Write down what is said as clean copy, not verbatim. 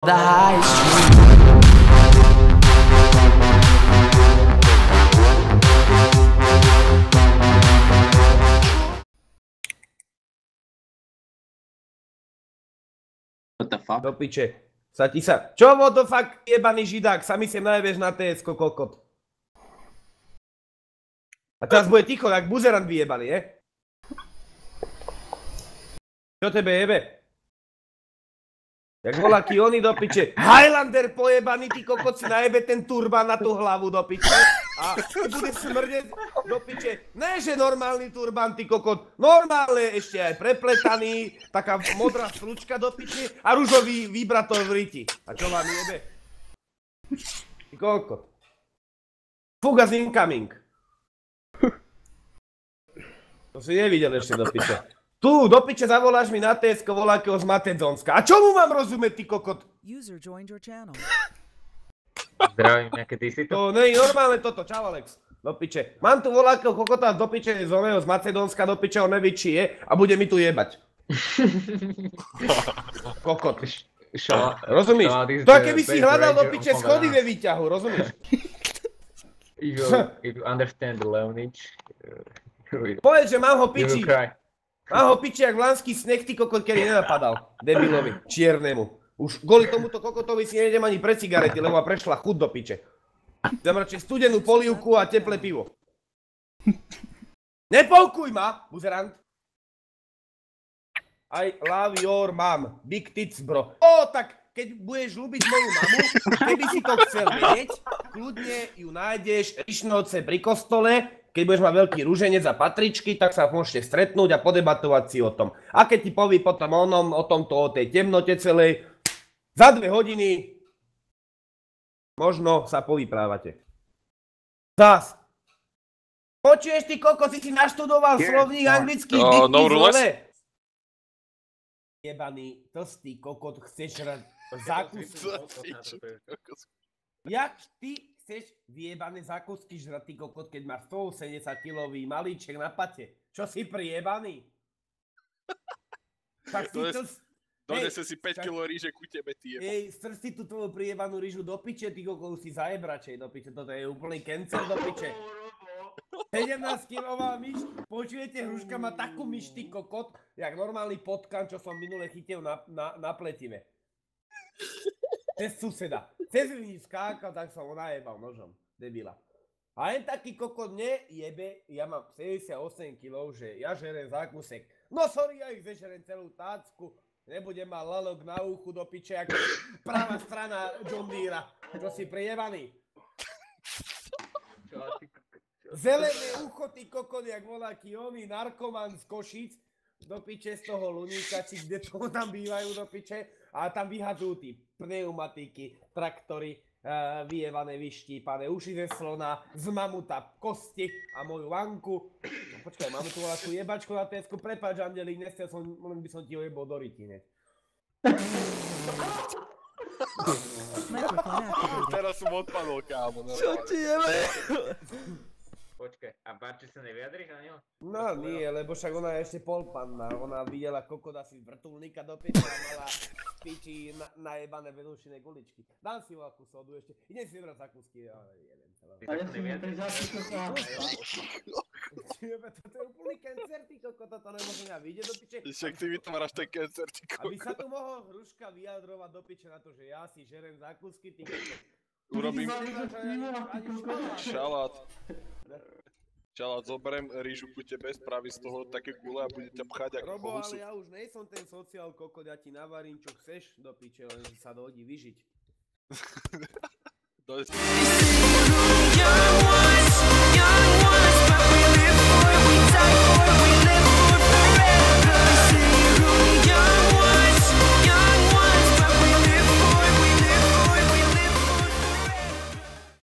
the high street. What the fuck? Do piče. Čo what the fuck, jebaný židák, sami sem najebeš na TS-ko, kokot. A teraz bude ticho, jak buzerant vyjebaný, je? Čo tebe jebe? Jak voláky oni do piče. Highlander pojebaný, ty kokot si najebe ten turban na tú hlavu do piče. A bude smrdeť do piče. Ne, že normálny turban, ty kokot. Normálne, ešte aj prepletaný. Taká modrá slučka do piče a ružový vibratov v riti. A čo vám jebe? Ty kokot. Fugas incoming. To si nevidel ešte do piče. Tu, do piče zavoláš mi na TS-ko volákeho z Macedónska. A čomu mám rozumieť, ty kokot? Zdravím, nejaké ty si to? To nie je normálne toto, čau Alex. Do piče. Mám tu volákeho kokota do piče z oného z Macedónska, do piče on neví, či je a bude mi tu jebať. Kokot. Rozumíš? To keby si hľadal do piče schody ve výťahu, rozumíš? If you understand the language, Povedz, že mám ho piči. Mám ho piči jak vlánsky sneh, ty kokot, ktorý nenapadal. Debilovi, čiernemu. Už kvôli tomuto kokotovi si nejdem ani pre cigarety, lebo ma prešla chuť do piče. Dám radšej studenú polievku a teplé pivo. Nepolkuj ma, buzerant. I love your mom. Big tits, bro. Tak keď budeš ľúbiť moju mamu, keby si to chcel vedieť, kľudne ju nájdeš Rišnovce pri kostole. Keď budeš mať veľký rúženec a patričky, tak sa môžete stretnúť a podebatovať si o tom. A keď ti poví potom o tej temnote celej, za 2 hodiny možno sa povyprávate. Zas. Počuješ ty kokos, si naštudoval slovník anglických diktív, vole? Jebaný, tlstý kokot, chceš zákusy. Jak ty chceš vyjebané zákusky žrať, ty kokot, keď máš 180-kilový malíček na pate? Čo si priebaný? Tak si Donese si 5 kg ríže ku tebe, ty jebo. Strč si tú tvoju priebanú rýžu do piče, ty kokot, si zajebračej do piče, toto je úplný cancer do piče. 17-kilová myš, počujete, hruška má takú myš, ty kokot, jak normálny potkan, čo som minule chytil na pletive. Cez suseda. Cez ľudí skákal, tak som ho najebal nožom. Debila. A jen taký kokot nejebe, ja mám 78 kg, že ja žerem zákusek. No sorry, ja ich zežerem celú tácku. Nebudem mať lalok na uchu do piče, ako pravá strana John Deera. Čo si prijebaný? Zelené ucho, ty kokot, jak voláky oný narkoman z Košíc. Do piče z toho Luníka, či kde toho tam bývajú do piče. A tam vyhadzujú tí pneumatiky, traktory, vyjevané, vyštípané, uši ze slona, z mamuta kosti a moju vanku. No, počkaj, máme tu voľakú jebačku na TS-ku, prepáč, Andelík, nechcel som, len by som ti ho jebol do rytine. Teraz som odpadol, kámo. Čo ti jebe? Počkaj, a Barči sa nevyjadríš na ňo? No nie, lebo však ona je ešte polpanná, ona videla kokot asi z vrtuľníka do piče a mala piči najebané vedúšine guličky. Dám si voľakú sodu ešte, idem si vybrať zákusky, ale jeden celé. Ty sa nevyjadríš? Toto je úplný cancer, ty kokot, toto nemôžem ja vidieť do piče. Však ty vytváraš ten cancer, ty kokot. Aby sa tu mohol hruška vyjadrovať do piče na to, že ja si žerem zákusky, ty kokot. Urobím šalát. Šalát, zoberiem rýžu ku tebe, spraví z toho také gule a bude ťa pchať ako Robo, husu. ale ja už nejsom ten sociál kokot, ja ti navarím čo chceš do piče, len sa dohodí vyžiť.